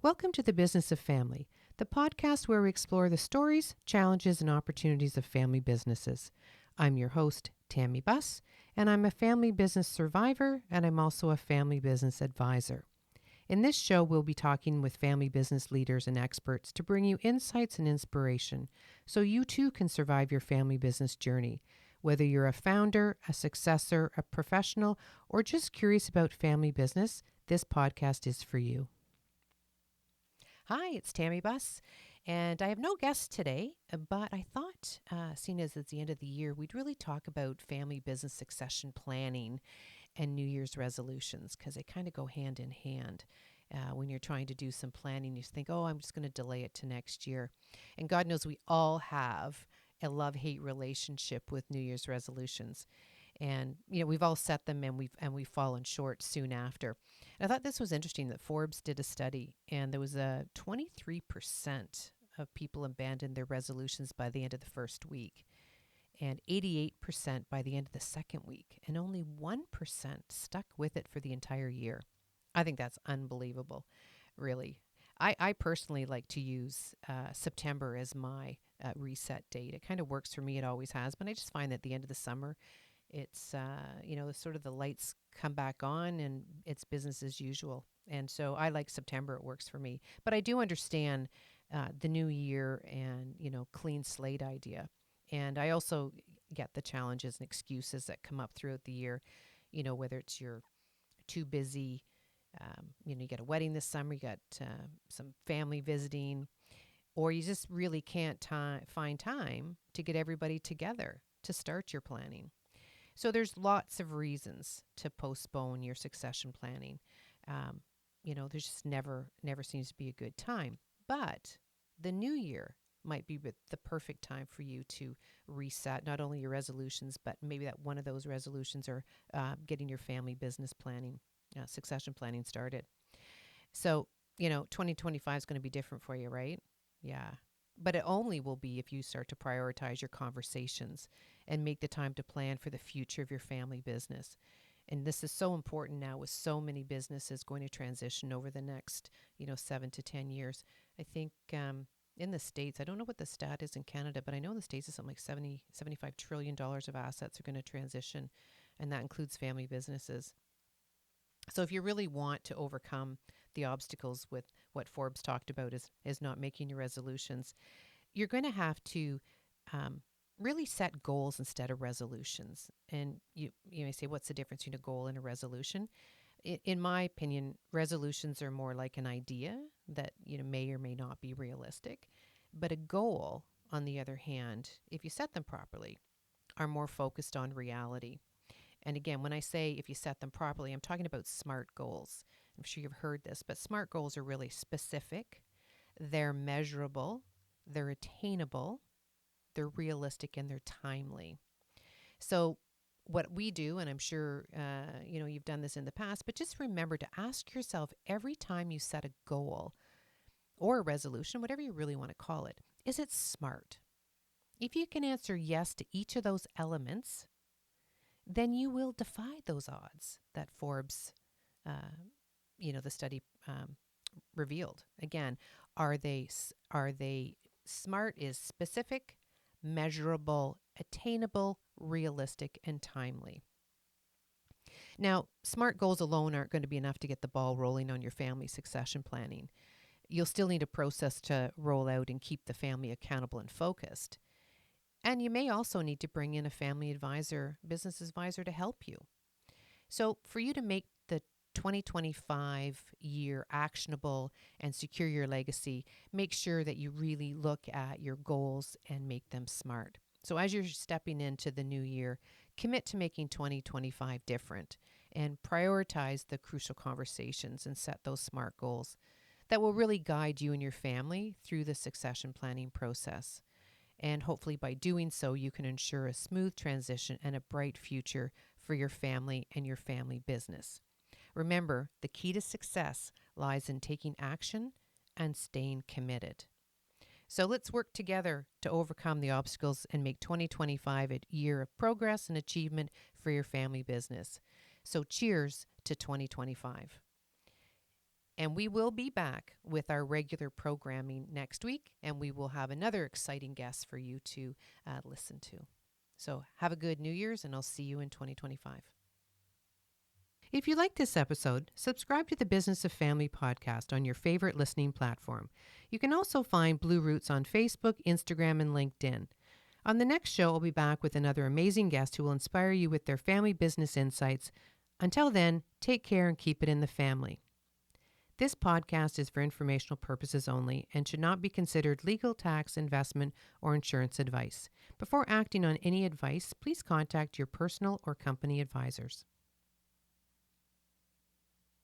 Welcome to the Business of Family, the podcast where we explore the stories, challenges, and opportunities of family businesses. I'm your host, Tammy Buss, and I'm a family business survivor, and I'm also a family business advisor. In this show, we'll be talking with family business leaders and experts to bring you insights and inspiration so you too can survive your family business journey. Whether you're a founder, a successor, a professional, or just curious about family business, this podcast is for you. Hi, it's Tammy Buss, and I have no guests today, but I thought, seeing as it's the end of the year, we'd really talk about family business succession planning and New Year's resolutions because they kind of go hand in hand. When you're trying to do some planning, you think, oh, I'm just going to delay it to next year. And God knows we all have a love-hate relationship with New Year's resolutions. And we've all set them, and we've fallen short soon after. And I thought this was interesting that Forbes did a study, and there was a 23% of people abandoned their resolutions by the end of the first week, and 88% by the end of the second week, and only 1% stuck with it for the entire year. I think that's unbelievable, really. I personally like to use September as my reset date. It kind of works for me. It always has. But I just find that at the end of the summer, it's, sort of the lights come back on and it's business as usual. And so I like September. It works for me. But I do understand the new year and, clean slate idea. And I also get the challenges and excuses that come up throughout the year, whether it's you're too busy, you get a wedding this summer, you got some family visiting, or you just really can't find time to get everybody together to start your planning. So there's lots of reasons to postpone your succession planning. There's just never seems to be a good time. But the new year might be the perfect time for you to reset not only your resolutions, but maybe that one of those resolutions are getting your family business planning, succession planning started. So, 2025 is going to be different for you, right? Yeah. But it only will be if you start to prioritize your conversations and make the time to plan for the future of your family business. And this is so important now with so many businesses going to transition over the next, 7 to 10 years. I think in the States, I don't know what the stat is in Canada, but I know in the States it's something like $75 trillion of assets are going to transition, and that includes family businesses. So if you really want to overcome the obstacles with what Forbes talked about is not making your resolutions, you're going to have to really set goals instead of resolutions. And you may say, what's the difference between a goal and a resolution? In my opinion, resolutions are more like an idea that may or may not be realistic. But a goal, on the other hand, if you set them properly, are more focused on reality. And again, when I say if you set them properly, I'm talking about SMART goals. I'm sure you've heard this, but SMART goals are really specific, they're measurable, they're attainable, they're realistic, and they're timely. So what we do, and I'm sure you've done this in the past, but just remember to ask yourself every time you set a goal or a resolution, whatever you really want to call it, is it SMART? If you can answer yes to each of those elements, then you will defy those odds that Forbes, the study revealed. Again, are they SMART is specific, measurable, attainable, realistic, and timely. Now, SMART goals alone aren't going to be enough to get the ball rolling on your family succession planning. You'll still need a process to roll out and keep the family accountable and focused. And you may also need to bring in a family advisor, business advisor to help you. So for you to make the 2025 year actionable and secure your legacy, make sure that you really look at your goals and make them SMART. So as you're stepping into the new year, commit to making 2025 different and prioritize the crucial conversations and set those SMART goals that will really guide you and your family through the succession planning process. And hopefully by doing so, you can ensure a smooth transition and a bright future for your family and your family business. Remember, the key to success lies in taking action and staying committed. So let's work together to overcome the obstacles and make 2025 a year of progress and achievement for your family business. So cheers to 2025. And we will be back with our regular programming next week, and we will have another exciting guest for you to listen to. So have a good New Year's, and I'll see you in 2025. If you like this episode, subscribe to the Business of Family podcast on your favorite listening platform. You can also find BlueRoots on Facebook, Instagram, and LinkedIn. On the next show, I'll be back with another amazing guest who will inspire you with their family business insights. Until then, take care and keep it in the family. This podcast is for informational purposes only and should not be considered legal, tax, investment, or insurance advice. Before acting on any advice, please contact your personal or company advisors.